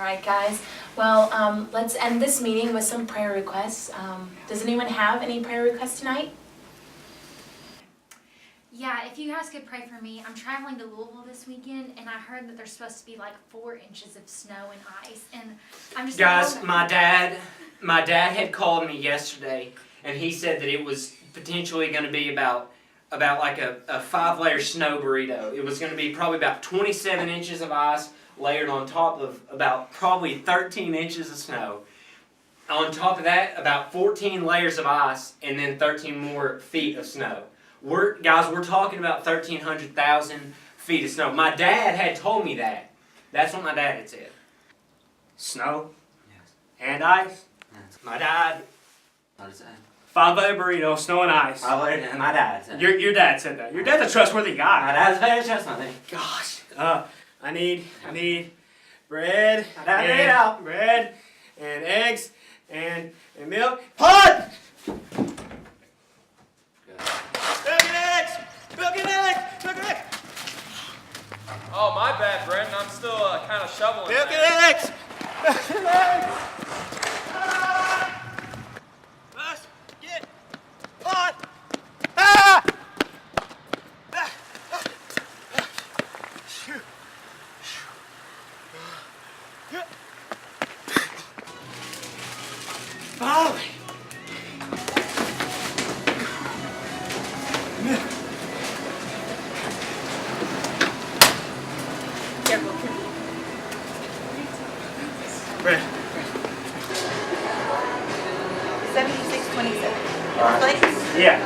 right, guys. Well, let's end this meeting with some prayer requests. Does anyone have any prayer requests tonight? Yeah, if you guys could pray for me. I'm traveling to Louisville this weekend, and I heard that there's supposed to be like 4 inches of snow and ice, and I'm just Guys, my dad had called me yesterday, and he said that it was potentially going to be about like a 5-layer snow burrito. It was going to be probably about 27 inches of ice layered on top of about probably 13 inches of snow. On top of that, about 14 layers of ice, and then 13 more feet of snow. We're talking about 1,300,000 feet of snow. My dad had told me that. That's what my dad had said. Snow? Yes. And ice? Yes. My dad. What is that? 5-layer burrito, snow and ice. My dad said that. Your dad said that. Your dad's a trustworthy My guy. dad's very trustworthy. Gosh. I need bread. Bread and eggs and milk. Pod! Milk and eggs! Milk and eggs! Milk and eggs! Oh, my bad, Brendan. I'm still kind of shoveling. Milk and eggs! Milk and eggs! Let's get pot! Ah! Molly! Careful. Bread. 7627. Place? Yeah.